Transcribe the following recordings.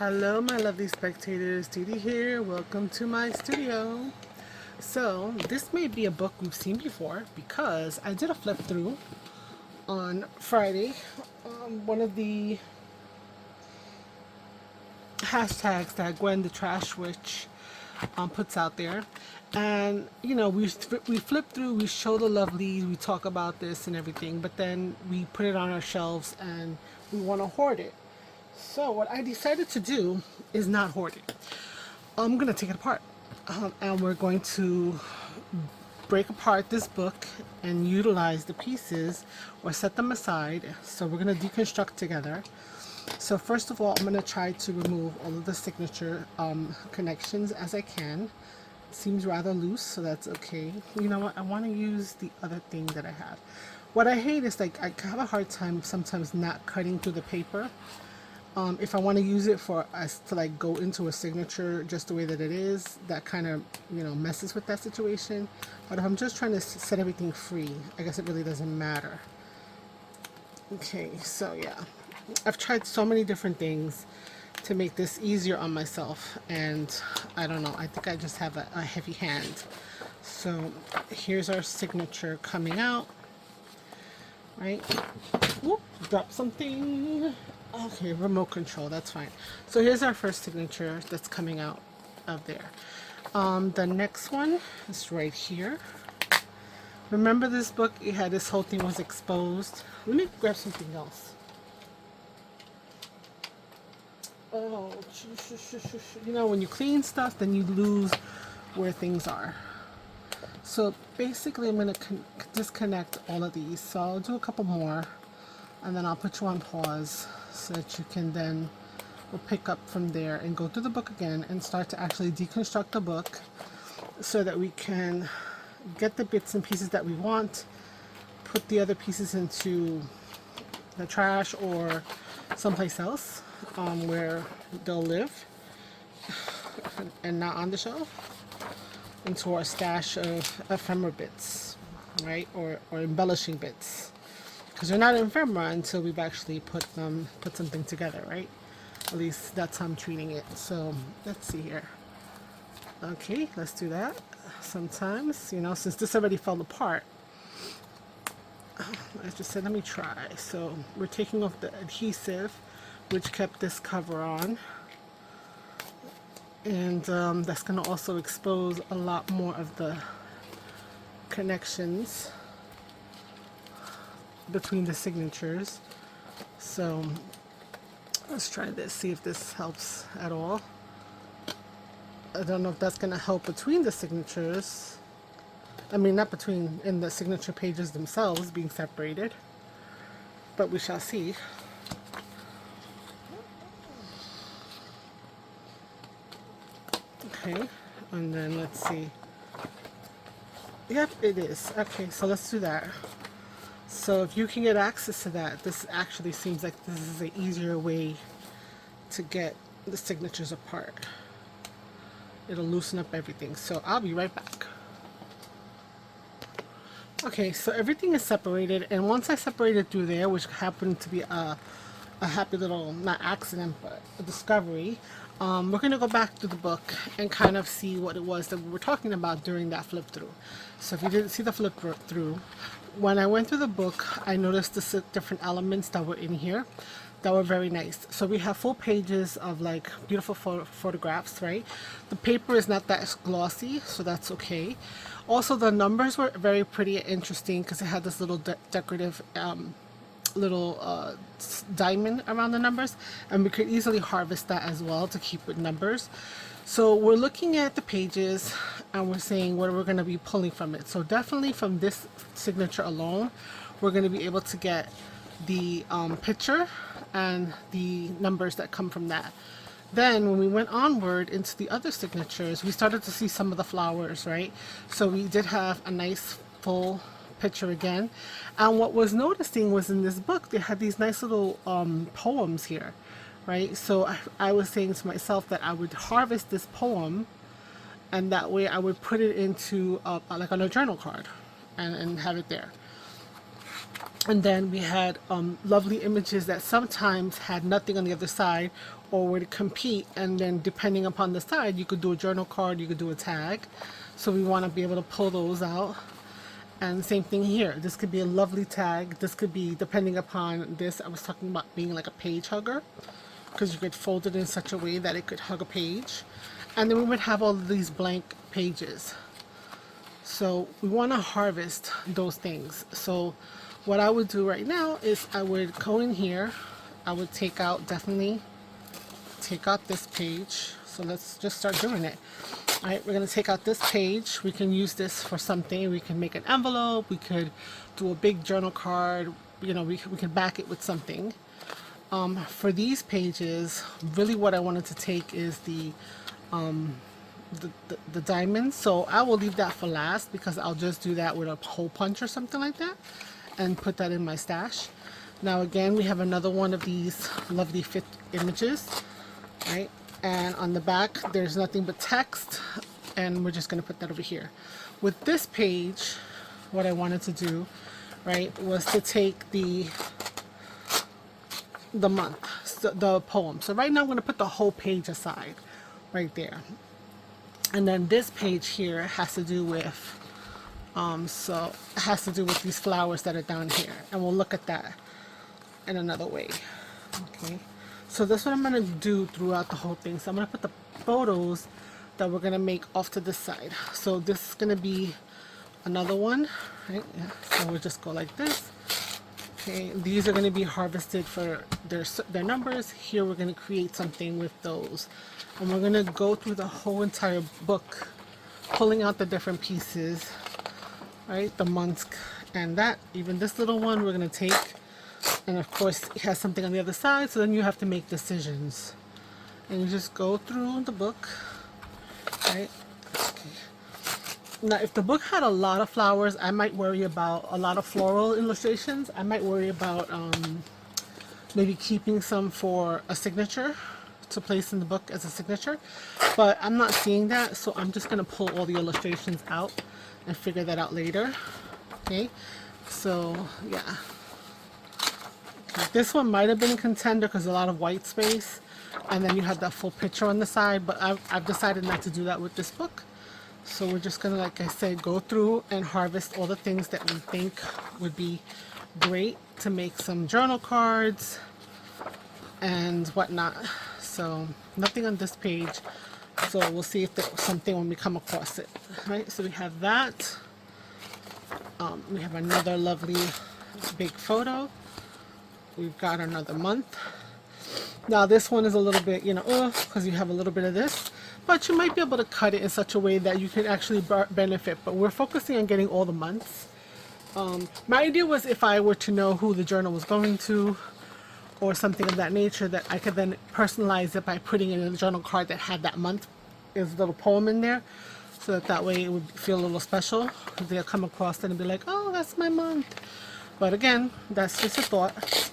Hello my lovely spectators, Dee here. Welcome to my studio. So this may be a book we've seen before because I did a flip through on Friday. One of the hashtags that Gwen the Trash Witch puts out there. And you know, we flip through, we show the lovelies, we talk about this and everything, but then we put it on our shelves and we want to hoard it. So what I decided to do is not hoard it. I'm going to take it apart. And we're going to break apart this book and utilize the pieces or set them aside. So we're going to deconstruct together. So first of all, I'm going to try to remove all of the signature connections as I can. It seems rather loose, so that's okay. You know what? I want to use the other thing that I have. What I hate is like I have a hard time sometimes not cutting through the paper. If I want to use it for us to like go into a signature just the way that it is, that kind of, you know, messes with that situation. But if I'm just trying to set everything free, I guess it really doesn't matter. Okay, so yeah, I've tried so many different things to make this easier on myself, and I don't know, I think I just have a heavy hand. So here's our signature coming out, right? Whoop, drop something. Okay, remote control, that's fine. So here's our first signature that's coming out of there. The next one is right here. Remember this book, it had this whole thing was exposed. Let me grab something else. Oh, you know, when you clean stuff, then you lose where things are. So basically I'm going to disconnect all of these. So I'll do a couple more and then I'll put you on pause so that you can then we'll pick up from there and go through the book again and start to actually deconstruct the book so that we can get the bits and pieces that we want, put the other pieces into the trash or someplace else where they'll live and not on the shelf, into our stash of ephemera bits, right, or embellishing bits, because they're not ephemera until we've actually put something together, right? At least that's how I'm treating it. So let's see here. Okay, let's do that. Sometimes, you know, since this already fell apart, I just said let me try. So we're taking off the adhesive which kept this cover on, and that's going to also expose a lot more of the connections between the signatures. So let's try this, see if this helps at all. I don't know if that's going to help between the signatures. I mean, not between in the signature pages themselves being separated, but we shall see. Okay, and then let's see. Yep, it is. Okay, so let's do that. So if you can get access to that, this actually seems like this is an easier way to get the signatures apart. It'll loosen up everything. So I'll be right back. Okay, so everything is separated, and once I separated through there, which happened to be a happy little, not accident, but a discovery, we're going to go back to the book and kind of see what it was that we were talking about during that flip through. So if you didn't see the flip through, when I went through the book, I noticed the different elements that were in here that were very nice. So we have full pages of like beautiful photographs, right? The paper is not that glossy, so that's okay. Also, the numbers were very pretty and interesting because it had this little decorative little diamond around the numbers, and we could easily harvest that as well to keep with numbers. So we're looking at the pages and we're saying what we're going to be pulling from it. So definitely from this signature alone, we're going to be able to get the picture and the numbers that come from that. Then when we went onward into the other signatures, we started to see some of the flowers, right? So we did have a nice full picture again, and what was noticing was in this book they had these nice little poems here, right? So I was saying to myself that I would harvest this poem, and that way I would put it into like on a journal card and have it there. And then we had lovely images that sometimes had nothing on the other side, or would compete, and then depending upon the side, you could do a journal card, you could do a tag. So we want to be able to pull those out. And same thing here. This could be a lovely tag. This could be, depending upon this, I was talking about being like a page hugger, because you could fold it in such a way that it could hug a page. And then we would have all of these blank pages. So we want to harvest those things. So what I would do right now is I would go in here. I would definitely take out this page. So let's just start doing it. All right, we're going to take out this page. We can use this for something. We can make an envelope. We could do a big journal card. You know, we can back it with something. For these pages, really what I wanted to take is the diamonds. So I will leave that for last, because I'll just do that with a hole punch or something like that and put that in my stash. Now again, we have another one of these lovely fit images, right? And on the back, there's nothing but text, and we're just going to put that over here. With this page, what I wanted to do, right, was to take the month, so the poem. So right now I'm going to put the whole page aside, right there. And then this page here has to do with, these flowers that are down here, and we'll look at that in another way. Okay. So that's what I'm going to do throughout the whole thing. So I'm going to put the photos that we're going to make off to this side. So this is going to be another one, right? Yeah. So we'll just go like this. Okay, these are going to be harvested for their numbers. Here we're going to create something with those. And we're going to go through the whole entire book, pulling out the different pieces, right? The months and that. Even this little one we're going to take. And of course it has something on the other side, so then you have to make decisions. And you just go through the book, right? Okay. Now if the book had a lot of flowers, I might worry about a lot of floral illustrations. I might worry about maybe keeping some for a signature, to place in the book as a signature. But I'm not seeing that, so I'm just going to pull all the illustrations out and figure that out later. Okay, so yeah. This one might have been a contender because a lot of white space, and then you have that full picture on the side, but I've decided not to do that with this book. So we're just gonna, like I said, go through and harvest all the things that we think would be great to make some journal cards and whatnot. So nothing on this page, so we'll see if there's something when we come across it. Right, so we have that. We have another lovely big photo. We've got another month. Now this one is a little bit, you know, because you have a little bit of this, but you might be able to cut it in such a way that you can actually benefit. But we're focusing on getting all the months. My idea was, if I were to know who the journal was going to or something of that nature, that I could then personalize it by putting in a journal card that had that month, is a little poem in there, so that way it would feel a little special. They'll come across it and be like, oh, that's my month. But again, that's just a thought.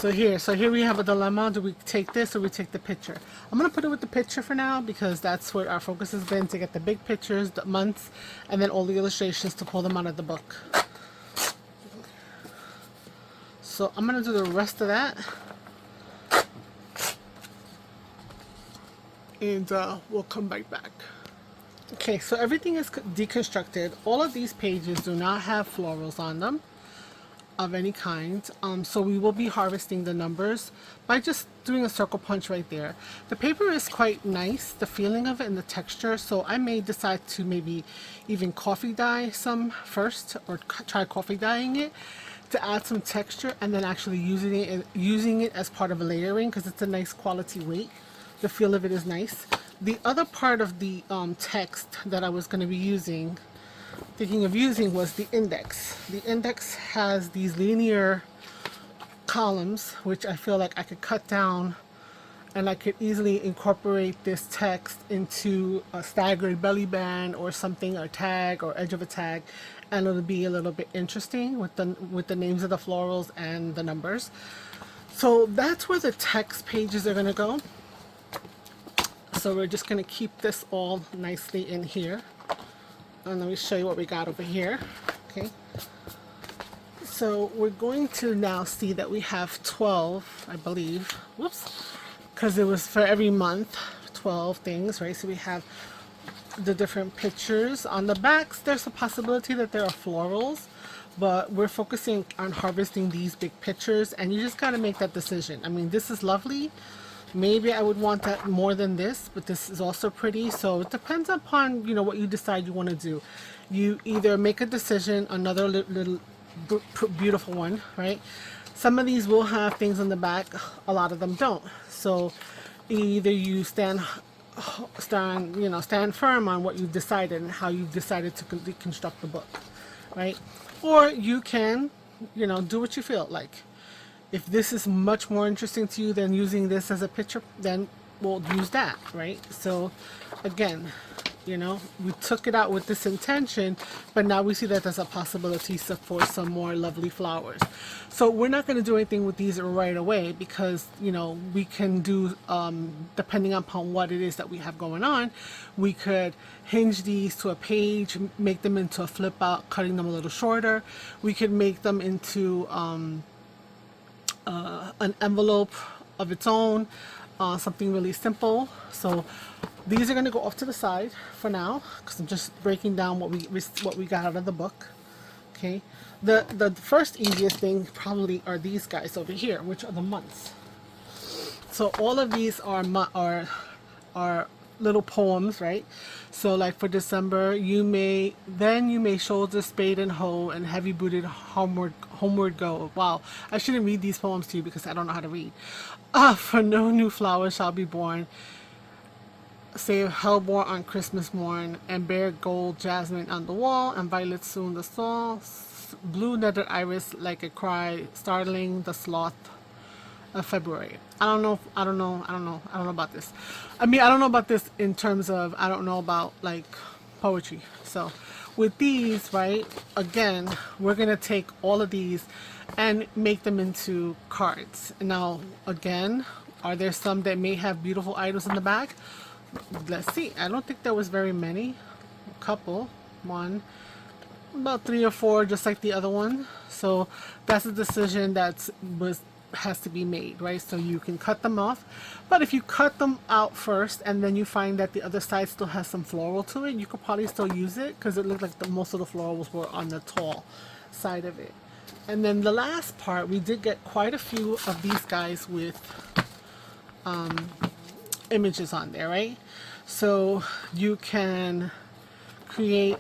Okay, so here we have a dilemma. Do we take this or we take the picture? I'm going to put it with the picture for now, because that's where our focus has been, to get the big pictures, the months, and then all the illustrations to pull them out of the book. So I'm going to do the rest of that. And we'll come right back. Okay, so everything is deconstructed. All of these pages do not have florals on them of any kind, so we will be harvesting the numbers by just doing a circle punch right there. The paper is quite nice, the feeling of it and the texture, so I may decide to maybe even coffee dye some first, or try coffee dyeing it to add some texture, and then actually using it as part of a layering, because it's a nice quality weight. The feel of it is nice. The other part of the text that I was going to be thinking of using was the index. The index has these linear columns, which I feel like I could cut down, and I could easily incorporate this text into a staggered belly band or something, or tag, or edge of a tag, and it'll be a little bit interesting with the names of the florals and the numbers. So that's where the text pages are going to go. So we're just going to keep this all nicely in here. And let me show you what we got over here. Okay. So we're going to now see that we have 12, I believe, whoops, because it was for every month, 12 things, right? So we have the different pictures. On the backs, there's a possibility that there are florals, but we're focusing on harvesting these big pictures, and you just got to make that decision. I mean, this is lovely. Maybe I would want that more than this, but this is also pretty. So it depends upon, you know, what you decide you want to do. You either make a decision, another little beautiful one, right? Some of these will have things on the back, a lot of them don't. So either you stand firm on what you've decided and how you've decided to construct the book, right? Or you can, you know, do what you feel like. If this is much more interesting to you than using this as a picture, then we'll use that, right? So again, you know, we took it out with this intention, but now we see that there's a possibility for some more lovely flowers. So we're not going to do anything with these right away because, you know, we can do, depending upon what it is that we have going on, we could hinge these to a page, make them into a flip out, cutting them a little shorter. We could make them into an envelope of its own, something really simple. So these are going to go off to the side for now because I'm just breaking down what we got out of the book. Okay, the first easiest thing probably are these guys over here, which are the months. So all of these are little poems, right? So like for December, you may shoulder spade and hoe and heavy booted homeward go. Wow, I shouldn't read these poems to you because I don't know how to read. For no new flower shall be born, save hellebore on Christmas morn, and bare gold jasmine on the wall, and violets soon the stall, blue netted iris like a cry, startling the sloth of February. I don't know about this. I mean, I don't know about this in terms of, I don't know about like poetry. So with these, right, again, we're gonna take all of these and make them into cards. Now, again, are there some that may have beautiful items in the back? Let's see. I don't think there was very many. A couple. One. About 3 or 4, just like the other one. So that's a decision that has to be made, right? So you can cut them off. But if you cut them out first and then you find that the other side still has some floral to it, you could probably still use it because it looked like most of the florals were on the tall side of it. And then the last part, we did get quite a few of these guys with images on there, right? So you can create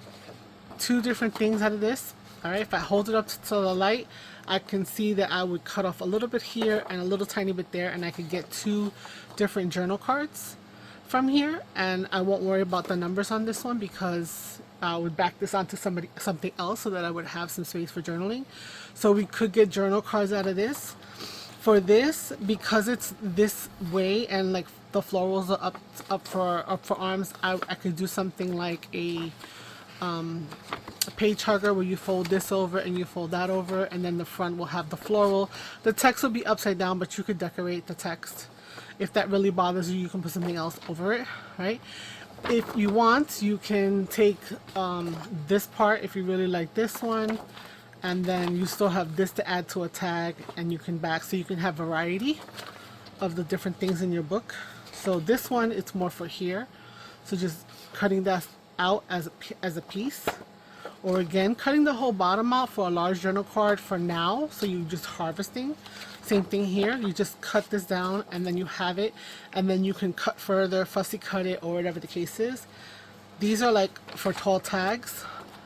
2 different things out of this. All right, if I hold it up to the light, I can see that I would cut off a little bit here and a little tiny bit there, and I could get 2 different journal cards from here, and I won't worry about the numbers on this one because I would back this onto something else so that I would have some space for journaling. So we could get journal cards out of this. For this, because it's this way and like the florals are up for arms, I could do something like a page hugger where you fold this over and you fold that over, and then the front will have the floral. The text will be upside down, but you could decorate the text. If that really bothers you, you can put something else over it, right? If you want, you can take this part if you really like this one, and then you still have this to add to a tag, and you can back, so you can have variety of the different things in your book. So this one, it's more for here. So just cutting that out as a piece, or again cutting the whole bottom out for a large journal card for now, so you're just harvesting. Same thing here, you just cut this down and then you have it, and then you can cut further, fussy cut it, or whatever the case is. These are like for tall tags.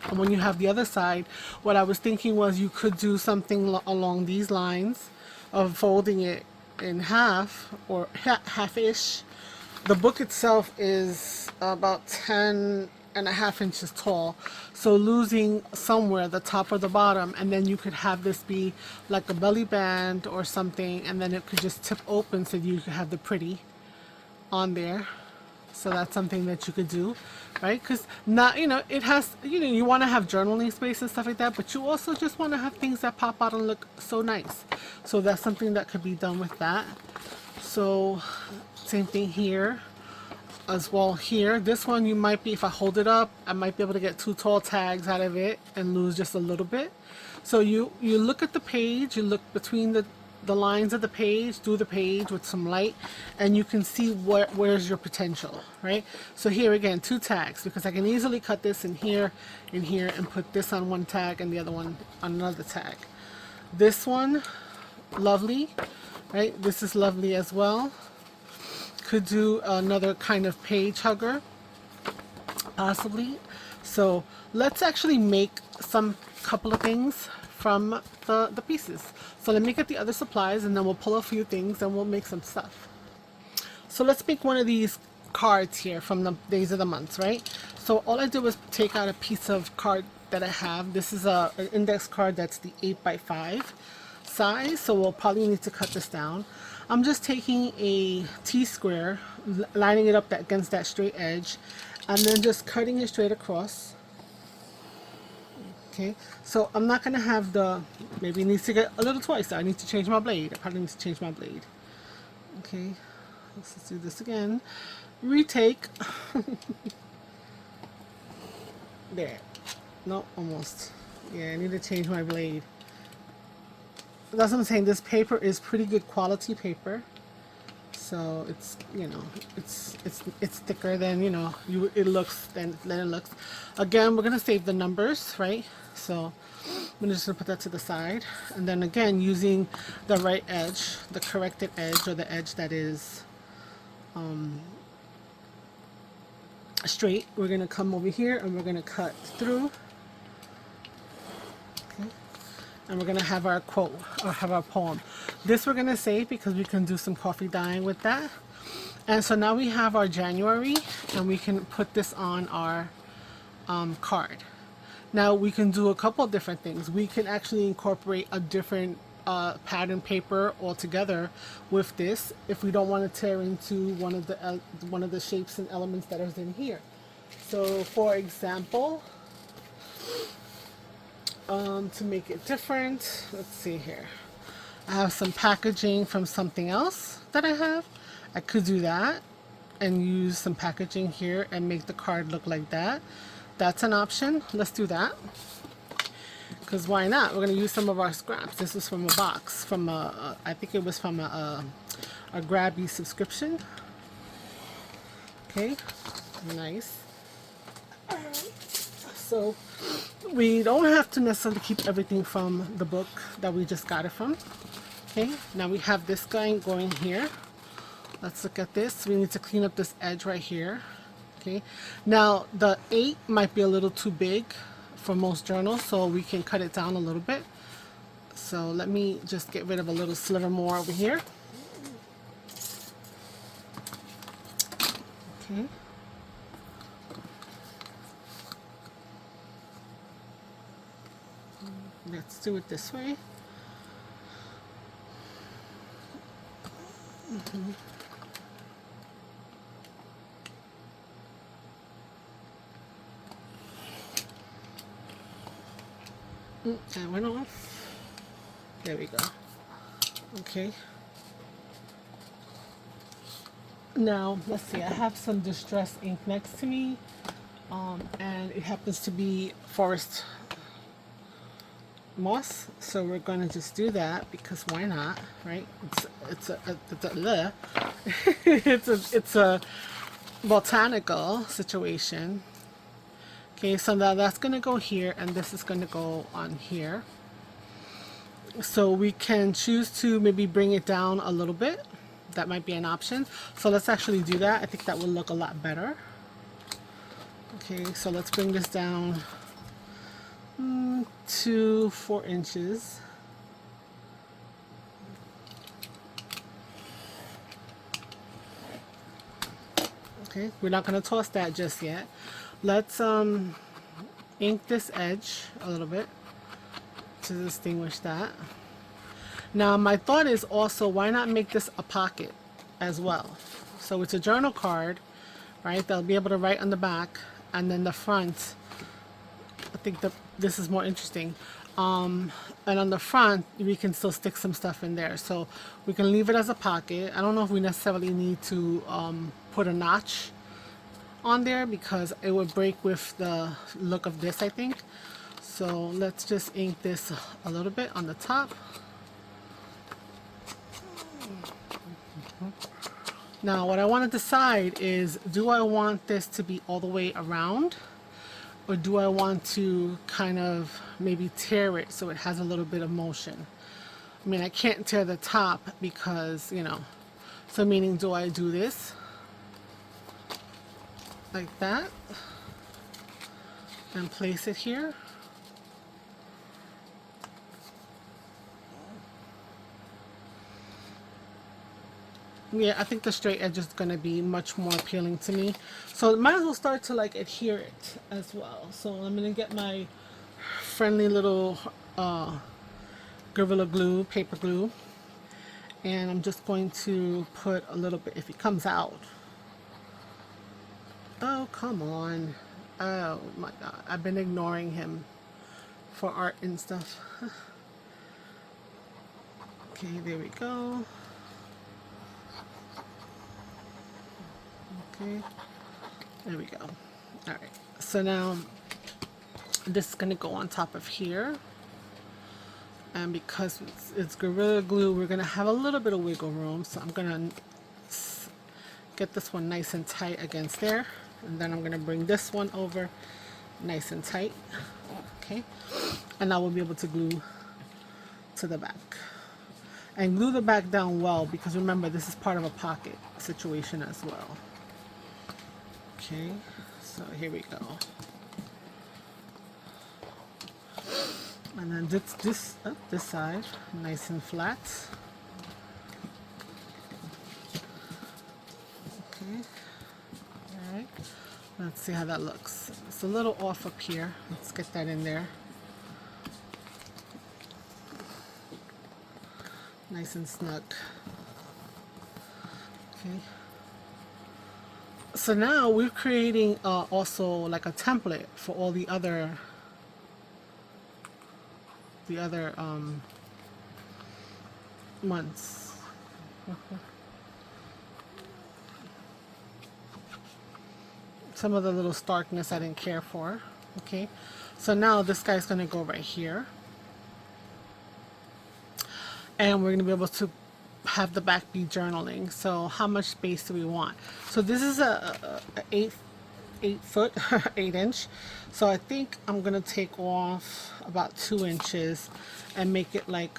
And when you have the other side, what I was thinking was you could do something along these lines of folding it in half or half-ish. The book itself is about 10.5 inches tall, so losing somewhere the top or the bottom, and then you could have this be like a belly band or something, and then it could just tip open so you could have the pretty on there. So that's something that you could do, right? Because not, it has, you want to have journaling space and stuff like that, but you also just want to have things that pop out and look so nice. So that's something that could be done with that. So same thing here. as well here. This one you might be, if I hold it up, I might be able to get 2 tall tags out of it and lose just a little bit. So you look at the page, you look between the lines of the page, through the page with some light, and you can see where's your potential, right? So here again, 2 tags, because I can easily cut this in here, and put this on one tag and the other one on another tag. This one, lovely, right? This is lovely as well. Could do another kind of page hugger, possibly. So let's actually make some couple of things from the pieces. So let me get the other supplies, and then we'll pull a few things and we'll make some stuff. So let's make one of these cards here from the days of the months, right? So all I did was take out a piece of card that I have. This is an index card that's the 8x5 size, so we'll probably need to cut this down. I'm just taking a T-square, lining it up against that straight edge, and then just cutting it straight across. Okay, so I'm not going to have maybe it needs to get a little twice. I need to change my blade. I probably need to change my blade. Okay, let's just do this again. Retake. There. No, almost. Yeah, I need to change my blade. That's what I'm saying. This paper is pretty good quality paper, so it's, you know, it's thicker than, you know, it looks than it looks. Again, we're gonna save the numbers, right? So I'm just gonna put that to the side, and then again, using the right edge, the corrected edge, or the edge that is straight, we're gonna come over here and we're gonna cut through. And we're going to have our quote, or have our poem. This we're going to save because we can do some coffee dyeing with that. And so now we have our January, and we can put this on our card. Now we can do a couple of different things. We can actually incorporate a different pattern paper altogether with this if we don't want to tear into one of the shapes and elements that is in here. So for example, to make it different, let's see here. I have some packaging from something else that I have. I could do that and use some packaging here and make the card look like that. That's an option. Let's do that. Because why not? We're going to use some of our scraps. This is from a box, from I think it was from a Grabby subscription. Okay, nice. So we don't have to necessarily keep everything from the book that we just got it from. Okay, now we have this guy going here. Let's look at this. We need to clean up this edge right here. Okay, now the 8 might be a little too big for most journals, so we can cut it down a little bit. So let me just get rid of a little sliver more over here. Okay. Let's do it this way. That went off. There we go. Okay. Now, let's see. I have some distress ink next to me, and it happens to be forest moss, so we're going to just do that because why not, right? It's a botanical situation. Okay, so now that's going to go here, and this is going to go on here. So we can choose to maybe bring it down a little bit. That might be an option. So let's actually do that. I think that will look a lot better. Okay, so let's bring this down to 4 inches. Okay, we're not going to toss that just yet. Let's ink this edge a little bit to distinguish that. Now my thought is also, why not make this a pocket as well? So it's a journal card, right? They'll be able to write on the back, and then the front, I think this is more interesting. And on the front, we can still stick some stuff in there. So we can leave it as a pocket. I don't know if we necessarily need to put a notch on there because it would break with the look of this, I think. So let's just ink this a little bit on the top. Now what I want to decide is, do I want this to be all the way around, or do I want to kind of maybe tear it so it has a little bit of motion? I mean, I can't tear the top because, you know, so meaning, do I do this like that and place it here? Yeah, I think the straight edge is going to be much more appealing to me. So might as well start to like adhere it as well. So I'm going to get my friendly little Gorilla Glue, paper glue. And I'm just going to put a little bit, if it comes out. Oh, come on. Oh my God. I've been ignoring him for art and stuff. Okay, there we go. Okay, there we go. All right, so now this is going to go on top of here, and because it's Gorilla Glue, we're going to have a little bit of wiggle room, so I'm going to get this one nice and tight against there, and then I'm going to bring this one over nice and tight. Okay, and now we'll be able to glue to the back, and glue the back down well, because remember, this is part of a pocket situation as well. Okay, so here we go. And then this side, nice and flat. Okay, all right. Let's see how that looks. It's a little off up here. Let's get that in there. Nice and snug. Okay. So now we're creating also like a template for all the other months. Some of the little starkness I didn't care for. Okay, so now this guy's going to go right here, and we're going to be able to have the back be journaling. So how much space do we want? So this is a 8 foot 8 inch, so I think I'm gonna take off about 2 inches and make it like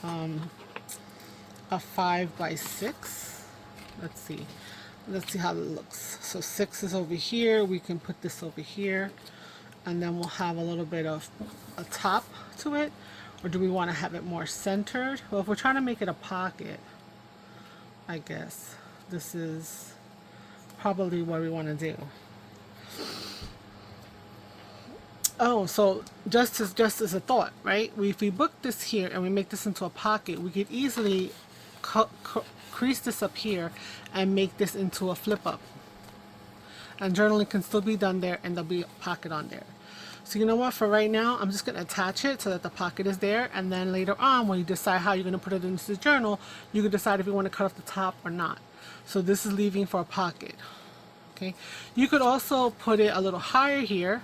a 5 by 6. Let's see how it looks. So 6 is over here, we can put this over here, and then we'll have a little bit of a top to it. Or do we want to have it more centered? Well, if we're trying to make it a pocket, I guess this is probably what we want to do. Oh, so just as a thought, right? If we book this here and we make this into a pocket, we could easily crease this up here and make this into a flip up. And journaling can still be done there, and there'll be a pocket on there. So you know what, for right now, I'm just going to attach it so that the pocket is there, and then later on, when you decide how you're going to put it into the journal, you can decide if you want to cut off the top or not. So this is leaving for a pocket. Okay, you could also put it a little higher here,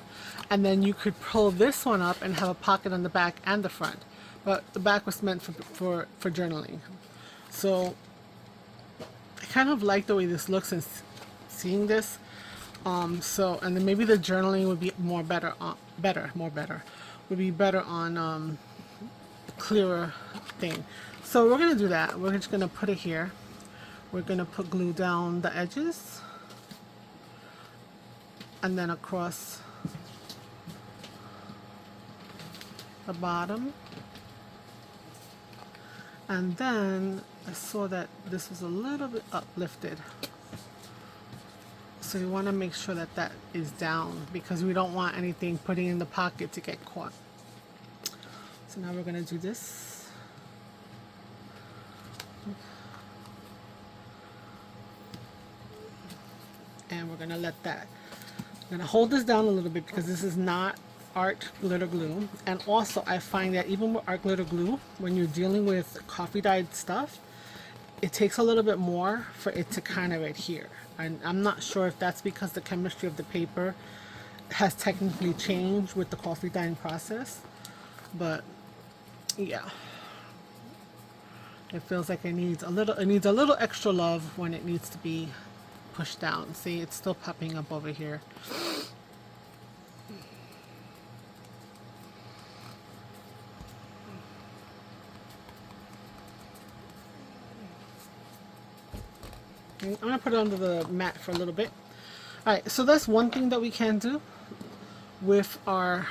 and then you could pull this one up and have a pocket on the back and the front. But the back was meant for journaling. So I kind of like the way this looks and seeing this. So, and then maybe the journaling would be would be better on clearer thing. So we're gonna do that. We're just gonna put it here. We're gonna put glue down the edges, and then across the bottom. And then I saw that this was a little bit uplifted. So you want to make sure that that is down, because we don't want anything putting in the pocket to get caught. So now we're going to do this. And we're going to let that, I'm going to hold this down a little bit because this is not art glitter glue. And also I find that even with art glitter glue, when you're dealing with coffee dyed stuff, it takes a little bit more for it to kind of adhere. And I'm not sure if that's because the chemistry of the paper has technically changed with the coffee dyeing process, but yeah, it feels like it needs a little extra love when it needs to be pushed down. See, it's still popping up over here. I'm gonna put it under the mat for a little bit. All right, so that's one thing that we can do with our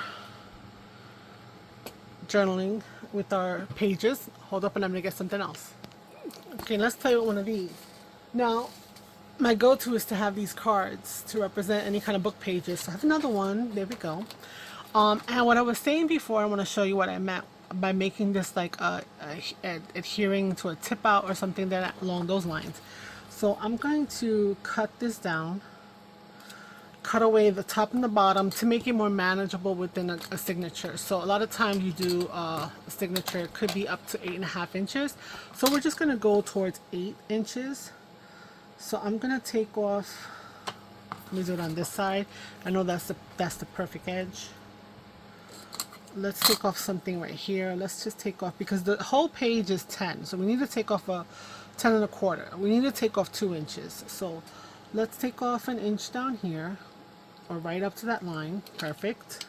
journaling, with our pages. Hold up, and I'm gonna get something else. Okay, let's play with one of these. Now, my go-to is to have these cards to represent any kind of book pages. So I have another one. There we go. And what I was saying before, I want to show you what I meant by making this like adhering to a tip out or something that along those lines. So I'm going to cut this down, cut away the top and the bottom to make it more manageable within a signature. So a lot of times you do a signature, it could be up to 8.5 inches. So we're just going to go towards 8 inches. So I'm going to take off, let me do it on this side. I know that's the perfect edge. Let's take off something right here. Let's just take off, because the whole page is 10. So we need to take off a 10.25. We need to take off 2 inches. So let's take off an inch down here, or right up to that line. Perfect.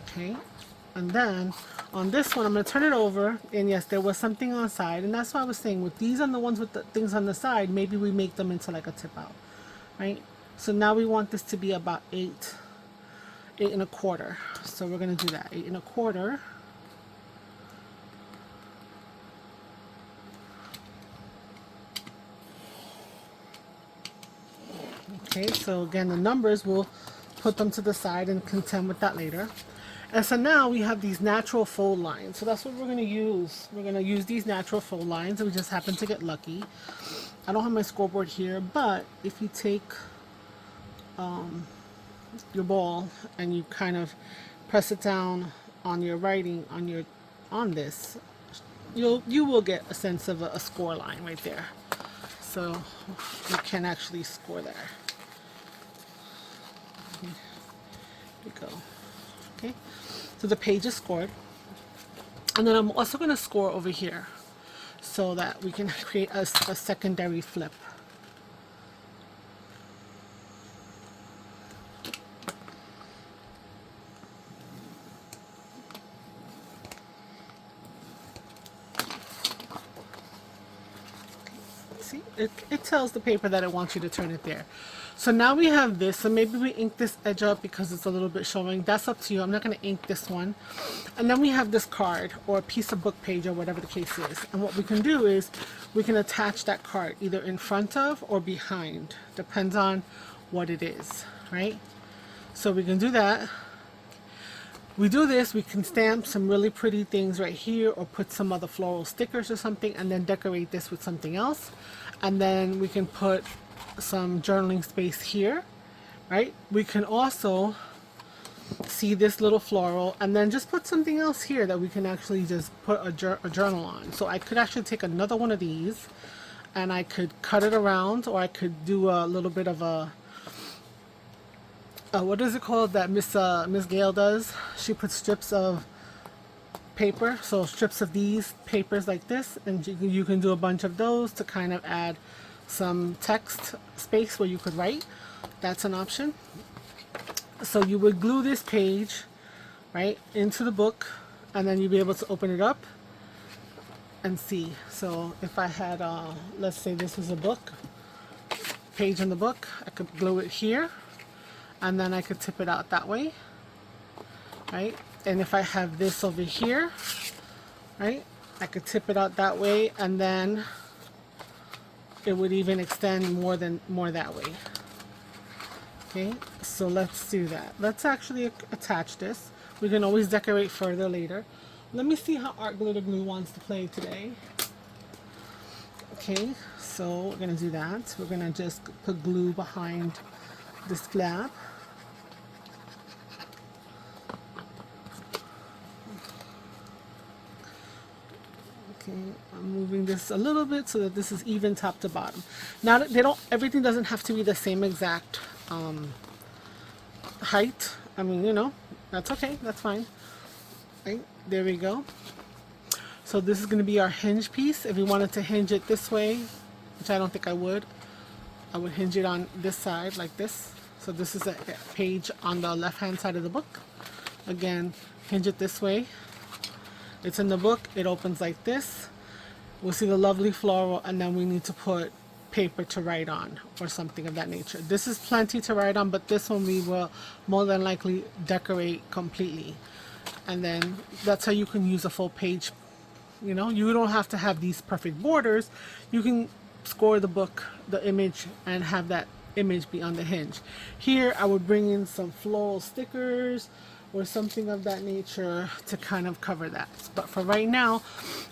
Okay, and then on this one I'm going to turn it over, and yes, there was something on the side, and that's why I was saying with these on the ones with the things on the side, maybe we make them into like a tip out, right? So now we want this to be about 8.25. So we're going to do that, 8.25. Okay, so again, the numbers, we'll put them to the side and contend with that later. And so now we have these natural fold lines. So that's what we're going to use. We're going to use these natural fold lines, and we just happen to get lucky. I don't have my scoreboard here, but if you take your ball and you kind of press it down on your writing on this, you will get a sense of a score line right there. So you can actually score there. There we go. Okay, so the page is scored, and then I'm also going to score over here so that we can create a secondary flip. See, it tells the paper that it wants you to turn it there. So now we have this, so maybe we ink this edge up because it's a little bit showing. That's up to you. I'm not going to ink this one. And then we have this card or a piece of book page or whatever the case is. And what we can do is we can attach that card either in front of or behind. Depends on what it is, right? So we can do that. We do this, we can stamp some really pretty things right here or put some other floral stickers or something and then decorate this with something else. And then we can put some journaling space here, right? We can also see this little floral and then just put something else here that we can actually just put a journal on. So I could actually take another one of these and I could cut it around, or I could do a little bit of a what is it called that Miss Gail does? She puts strips of paper, so strips of these papers like this, and you can do a bunch of those to kind of add some text space where you could write. That's an option. So you would glue this page right into the book, and then you'd be able to open it up and see. So if I had let's say this is a book page in the book, I could glue it here and then I could tip it out that way, right? And if I have this over here, right, I could tip it out that way, and then it would even extend more that way. Okay, so let's do that. Let's actually attach this. We can always decorate further later. Let me see how Art Glitter Glue wants to play today. Okay, so we're gonna do that. We're gonna just put glue behind this flap. Okay, this a little bit so that this is even top to bottom. Now they don't, everything doesn't have to be the same exact height. I mean, you know, that's okay, that's fine. Right, there we go. So this is going to be our hinge piece. If we wanted to hinge it this way, which I don't think I would hinge it on this side like this. So this is a page on the left hand side of the book. Again, hinge it this way. It's in the book, it opens like this. We'll see the lovely floral, and then we need to put paper to write on or something of that nature. This is plenty to write on, but this one we will more than likely decorate completely. And then that's how you can use a full page. You know, you don't have to have these perfect borders. You can score the book, the image, and have that image be on the hinge. Here I would bring in some floral stickers or something of that nature to kind of cover that. But for right now,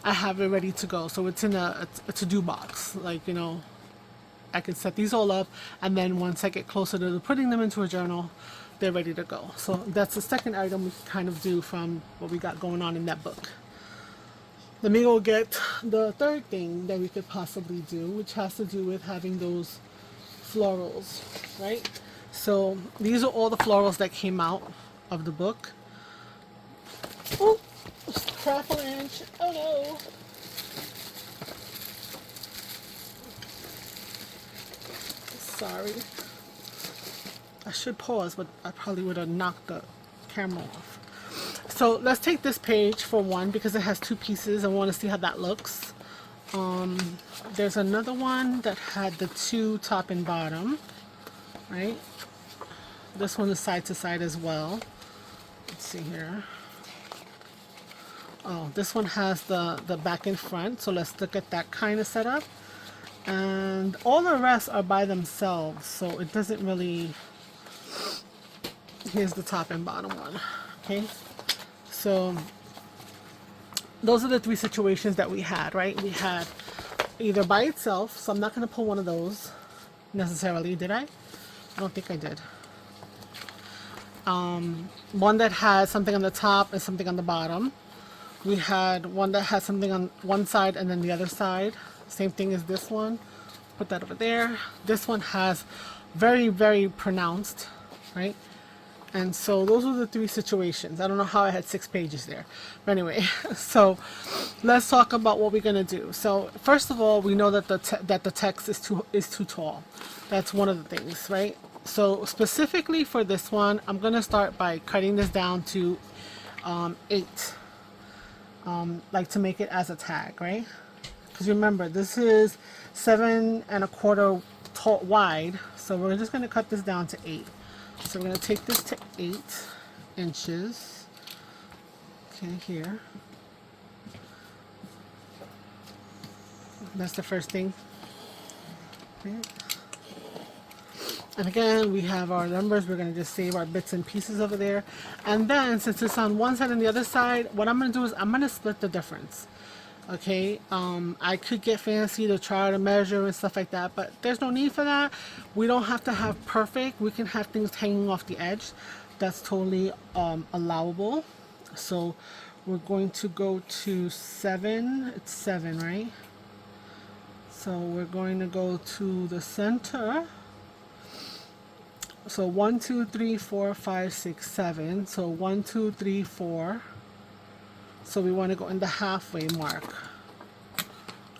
I have it ready to go. So it's in a to-do box. Like, you know, I can set these all up, and then once I get closer to putting them into a journal, they're ready to go. So that's the second item we can kind of do from what we got going on in that book. Let me go get the third thing that we could possibly do, which has to do with having those florals, right? So these are all the florals that came out of the book. Oh, crackle inch. Oh no. Sorry. I should pause, but I probably would have knocked the camera off. So let's take this page for one because it has two pieces. I want to see how that looks. There's another one that had the two top and bottom, right? This one is side to side as well. Let's see here. Oh, this one has the back and front. So let's look at that kind of setup. And all the rest are by themselves. So it doesn't really... Here's the top and bottom one. Okay. So those are the three situations that we had, right? We had either by itself, so I'm not going to pull one of those necessarily, did I? I don't think I did. One that had something on the top and something on the bottom. We had one that had something on one side and then the other side. Same thing as this one. Put that over there. This one has very, very pronounced, right? And so those are the three situations. I don't know how I had 6 pages there. But anyway, so let's talk about what we're going to do. So first of all, we know that the text is too tall. That's one of the things, right? So specifically for this one, I'm going to start by cutting this down to 8. Like to make it as a tag, right? Because remember, this is 7 1/4 tall wide. So we're just going to cut this down to 8. So we're going to take this to 8 inches. Okay, here. That's the first thing. Okay. And again, we have our numbers. We're going to just save our bits and pieces over there. And then, since it's on one side and the other side, what I'm going to do is I'm going to split the difference. Okay, I could get fancy to try to measure and stuff like that, but there's no need for that. We don't have to have perfect. We can have things hanging off the edge. That's totally allowable. So we're going to go to 7. It's 7, right? So we're going to go to the center. So 1, 2, 3, 4, 5, 6, 7. So 1, 2, 3, 4. So we want to go in the halfway mark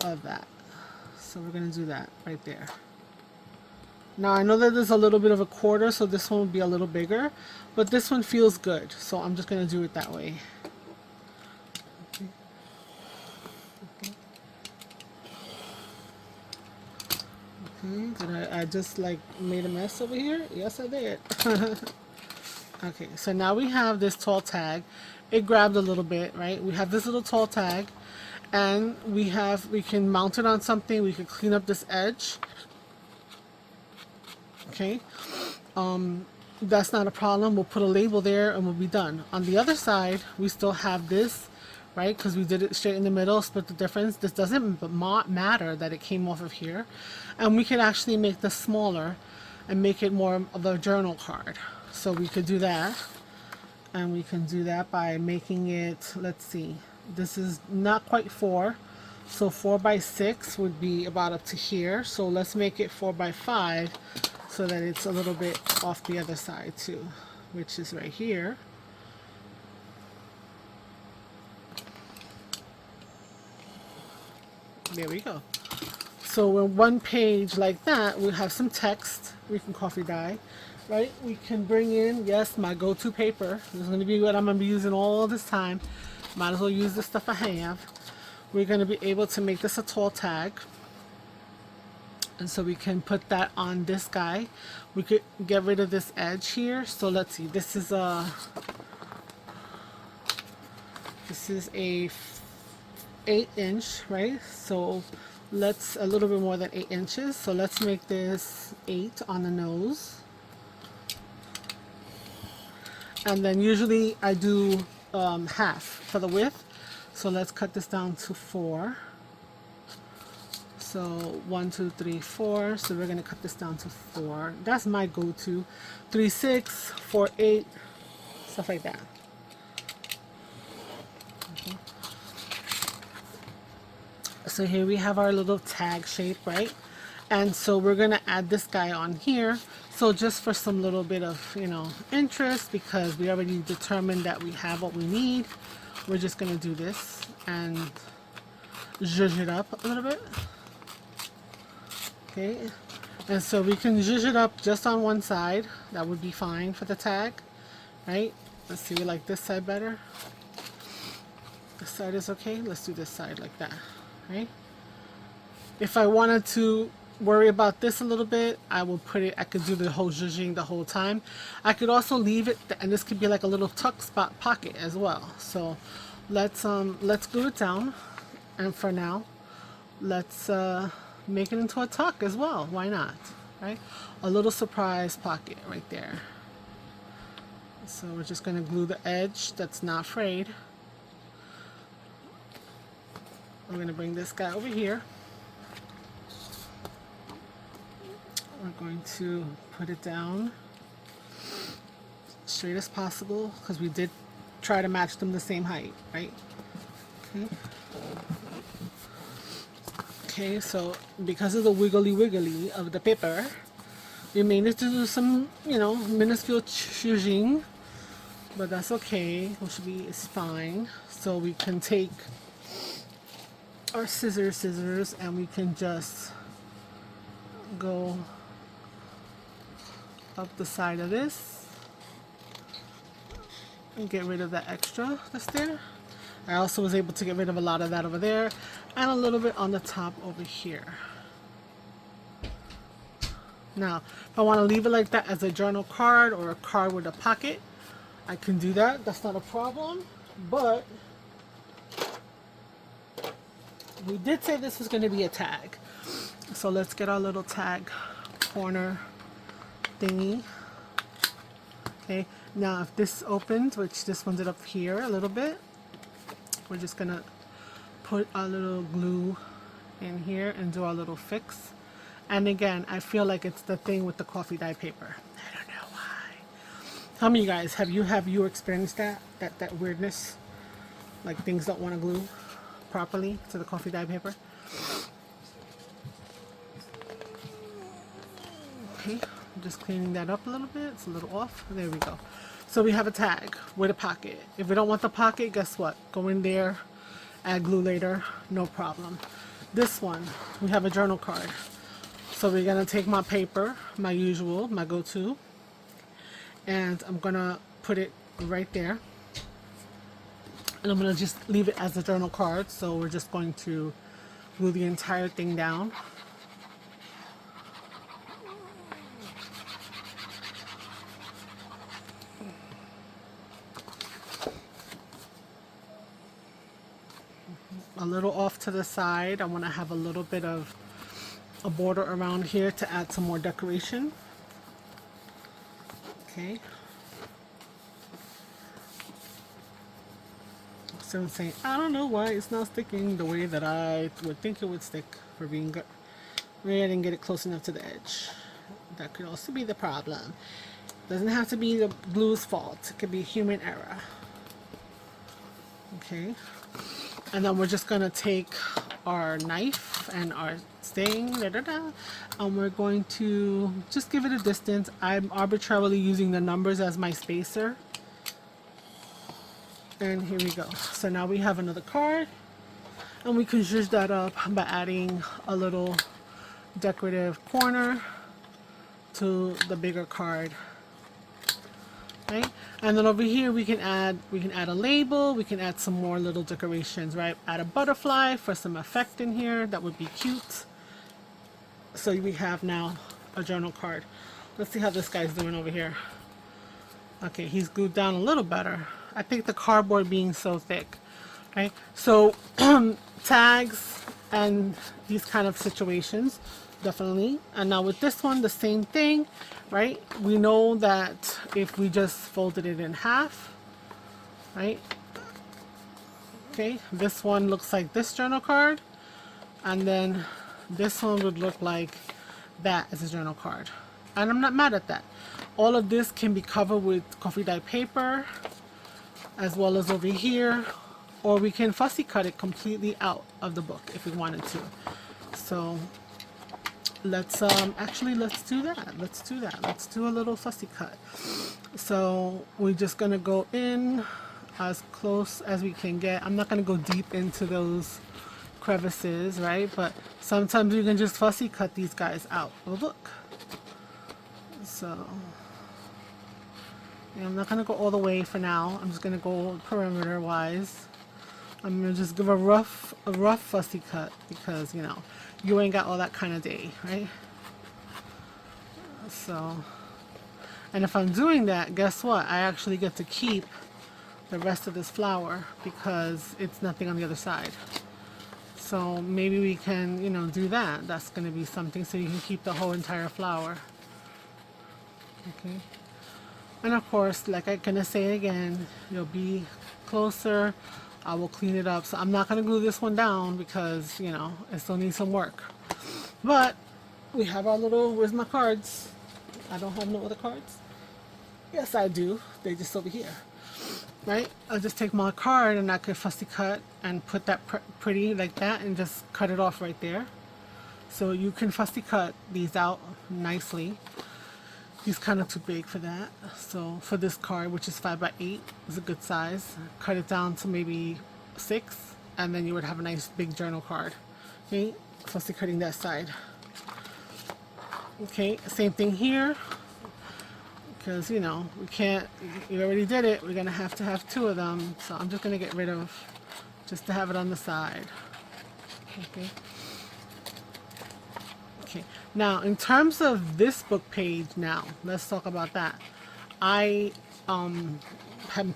of that. So we're going to do that right there. Now I know that there's a little bit of a quarter, so this one will be a little bigger, but this one feels good. So I'm just going to do it that way. Okay, did I just like made a mess over here? Yes, I did. Okay, so now we have this tall tag. It grabbed a little bit, right? We have this little tall tag, and we can mount it on something. We can clean up this edge. Okay, that's not a problem. We'll put a label there and we'll be done. On the other side, we still have this, right? Because we did it straight in the middle, split the difference. This doesn't matter that it came off of here, and we can actually make this smaller and make it more of a journal card. So we could do that. And we can do that by making it, let's see, this is not quite 4, So 4 by 6 would be about up to here. So let's make it 4 by 5 so that it's a little bit off the other side too, which is right here. There we go. So in one page like that, we have some text. We can coffee dye, right? We can bring in, yes, my go-to paper. This is going to be what I'm going to be using all this time. Might as well use the stuff I have. We're going to be able to make this a tall tag. And so we can put that on this guy. We could get rid of this edge here. So let's see, this is a 8-inch, right? So let's, a little bit more than 8 inches. So let's make this 8 on the nose. And then usually I do half for the width. So let's cut this down to 4. So 1, 2, 3, 4. So we're gonna cut this down to 4. That's my go-to. 3, 6, 4, 8, stuff like that. Okay. So here we have our little tag shape, right? And so we're gonna add this guy on here. So just for some little bit of, you know, interest, because we already determined that we have what we need, we're just gonna do this and zhuzh it up a little bit. Okay, and so we can zhuzh it up just on one side. That would be fine for the tag, right? Let's see, we like this side better. This side is okay. Let's do this side like that, right? If I wanted to worry about this a little bit, I will put it, I could do the whole zhuzhing the whole time. I could also leave it, and this could be like a little tuck spot pocket as well. So let's glue it down, and for now, let's make it into a tuck as well. Why not, right? A little surprise pocket right there. So we're just gonna glue the edge that's not frayed. We're gonna bring this guy over here. We're going to put it down straight as possible, because we did try to match them the same height, right? Okay. Okay, so because of the wiggly of the paper, we may need to do some, you know, minuscule zhuzhing, but that's okay. It should be, it's fine. So we can take our scissors, and we can just go up the side of this and get rid of that extra that's there. I also was able to get rid of a lot of that over there, and a little bit on the top over here. Now, if I want to leave it like that as a journal card or a card with a pocket, I can do that. That's not a problem. But we did say this was going to be a tag. So let's get our little tag corner thingy. Okay, now if this opens, which this one's up here a little bit, we're just gonna put our little glue in here and do our little fix. And again, I feel like it's the thing with the coffee dye paper. I don't know why. Tell me, you guys, have you experienced that weirdness? Like things don't want to glue properly to the coffee dye paper? Okay, I'm just cleaning that up a little bit. It's a little off. There we go. So we have a tag with a pocket. If we don't want the pocket, guess what? Go in there, add glue later, no problem. This one, we have a journal card. So we're gonna take my paper, my usual, my go-to, and I'm gonna put it right there. And I'm gonna just leave it as a journal card. So we're just going to glue the entire thing down. A little off to the side, I want to have a little bit of a border around here to add some more decoration. Okay. So I'm saying, I don't know why it's not sticking the way that I would think it would stick, for being good. Maybe I didn't get it close enough to the edge. That could also be the problem. Doesn't have to be the glue's fault. It could be human error. Okay. And then we're just going to take our knife and our stain, we're going to just give it a distance. I'm arbitrarily using the numbers as my spacer. And here we go. So now we have another card, and we can zhuzh that up by adding a little decorative corner to the bigger card. Right? And then over here we can add a label, we can add some more little decorations, right? Add a butterfly for some effect in here, that would be cute. So we have now a journal card. Let's see how this guy's doing over here. Okay, he's glued down a little better. I think the cardboard being so thick, right? So tags and these kind of situations, definitely. And now with this one, the same thing, right? We know that if we just folded it in half, right? Okay, this one looks like this journal card, and then this one would look like that as a journal card. And I'm not mad at that. All of this can be covered with coffee dye paper, as well as over here, or we can fussy cut it completely out of the book if we wanted to. So let's actually let's do that. Let's do a little fussy cut. So we're just gonna go in as close as we can get. I'm not gonna go deep into those crevices, right? But sometimes you can just fussy cut these guys out of the book. So yeah, I'm not gonna go all the way for now. I'm just gonna go perimeter wise. I'm gonna just give a rough fussy cut, because you know you ain't got all that kind of day, right? So, and if I'm doing that, guess what? I actually get to keep the rest of this flower because it's nothing on the other side. So maybe we can, you know, do that. That's gonna be something, so you can keep the whole entire flower. Okay. And of course, like I'm gonna say again, you'll be closer. I will clean it up. So I'm not gonna glue this one down because, you know, it still needs some work. But we have our little, where's my cards? I don't have no other cards. Yes, I do. They're just over here. Right? I'll just take my card and I could fussy cut and put that pretty like that and just cut it off right there. So you can fussy cut these out nicely. He's kind of too big for that. So for this card, which is 5 by 8, is a good size. Cut it down to maybe 6, and then you would have a nice big journal card. Okay, fussy cutting that side. Okay, same thing here. Because, you know, we can't, we already did it. We're going to have 2 of them. So I'm just going to get rid of, just to have it on the side. Okay. Okay, now in terms of this book page, now let's talk about that. I am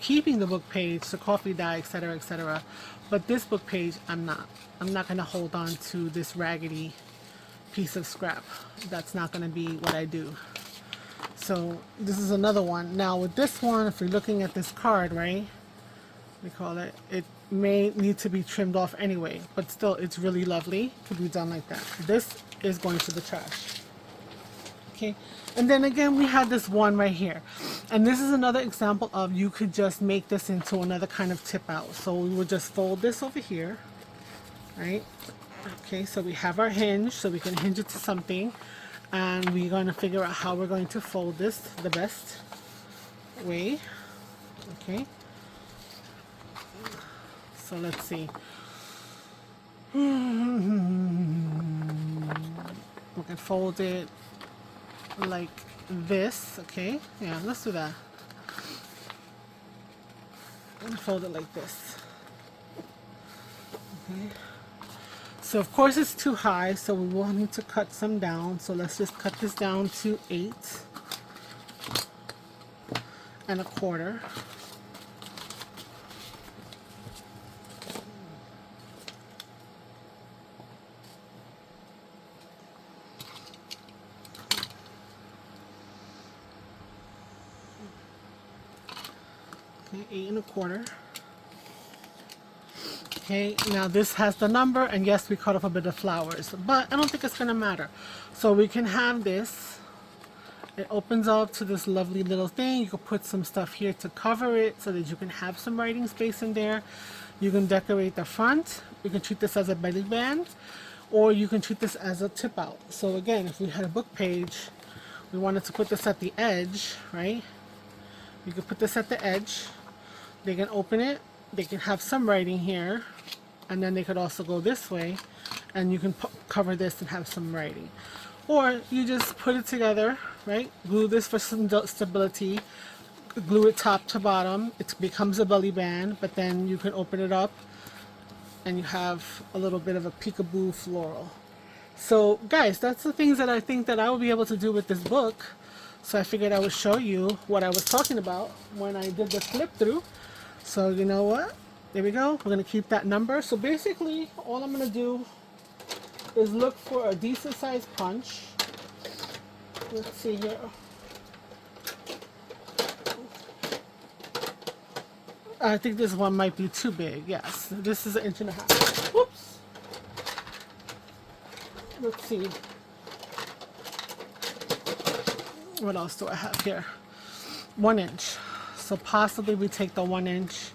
keeping the book page, the coffee dye, etc., etc. But this book page, I'm not going to hold on to this raggedy piece of scrap. That's not going to be what I do. So this is another one. Now with this one, if you're looking at this card, right? We call it. It may need to be trimmed off anyway, but still, it's really lovely to be done like that. This is going to the trash. Okay, and then again we had this one right here, and this is another example of you could just make this into another kind of tip out. So we would just fold this over here, right? Okay, so we have our hinge, so we can hinge it to something, and we're going to figure out how we're going to fold this the best way. Okay, so let's see. We can fold it like this. Okay, yeah, let's do that. And fold it like this. Okay, so of course it's too high, so we will need to cut some down. So let's just cut this down to 8 1/4. Okay, 8 1/4. Okay, now this has the number, and yes, we cut off a bit of flowers, but I don't think it's gonna matter. So we can have this. It opens up to this lovely little thing. You can put some stuff here to cover it so that you can have some writing space in there. You can decorate the front You can treat this as a belly band, or you can treat this as a tip out. So again, if we had a book page, we wanted to put this at the edge, right? You can put this at the edge. They can open it. They can have some writing here, and then they could also go this way, and you can cover this and have some writing. Or you just put it together, right? Glue this for some stability. Glue it top to bottom. It becomes a belly band, but then you can open it up and you have a little bit of a peekaboo floral. So guys, that's the things that I think that I will be able to do with this book. So I figured I would show you what I was talking about when I did the flip through. So you know what? There we go. We're going to keep that number. So basically, all I'm going to do is look for a decent sized punch. Let's see here. I think this one might be too big. Yes, this is 1.5 inches. Whoops. Let's see. What else do I have here? 1 inch. So possibly we take the 1 inch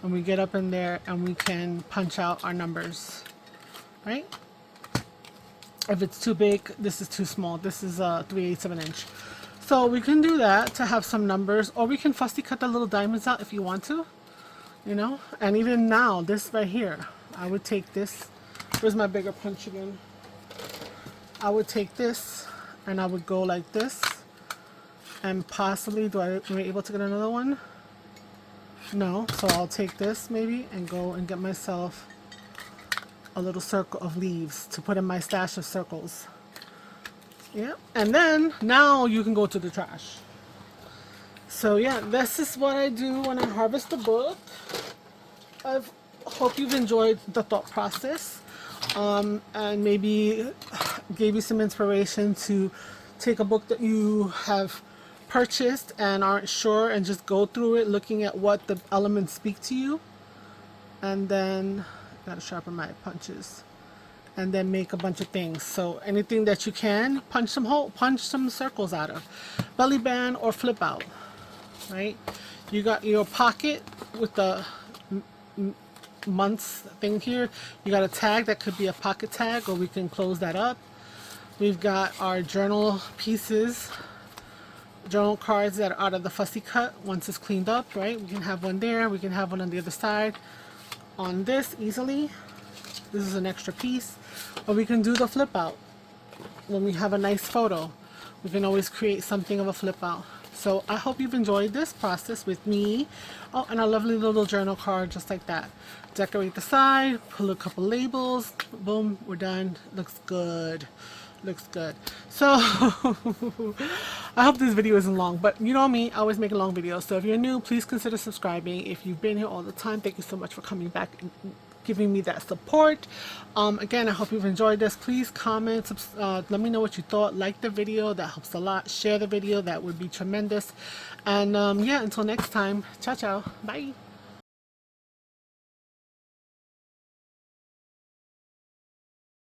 and we get up in there and we can punch out our numbers, right? If it's too big, this is too small. This is 3/8 of an inch. So we can do that to have some numbers, or we can fussy cut the little diamonds out if you want to, you know. And even now, this right here, I would take this. Where's my bigger punch again? I would take this and I would go like this, and possibly, am I able to get another one? No, so I'll take this maybe and go and get myself a little circle of leaves to put in my stash of circles. Yeah, and then now you can go to the trash. So yeah, this is what I do when I harvest a book. I hope you've enjoyed the thought process, and maybe gave you some inspiration to take a book that you have purchased and aren't sure, and just go through it looking at what the elements speak to you, and then gotta sharpen my punches, and then make a bunch of things. So anything that you can, punch some circles out of. Belly band or flip out, right? You got your pocket with the months thing here. You got a tag that could be a pocket tag, or we can close that up. We've got our journal pieces, journal cards that are out of the fussy cut once it's cleaned up, right? We can have one there. We can have one on the other side on this easily. This is an extra piece. Or we can do the flip out. When we have a nice photo, we can always create something of a flip out. So I hope you've enjoyed this process with me. Oh, and a lovely little journal card just like that. Decorate the side, put a couple labels, boom, we're done. Looks good. Looks good. So I hope this video isn't long, but you know me, I always make a long video. So if you're new, please consider subscribing. If you've been here all the time, thank you so much for coming back and giving me that support. Again, I hope you've enjoyed this. Please comment, let me know what you thought. Like the video, that helps a lot. Share the video, that would be tremendous. And yeah, until next time, ciao ciao, bye.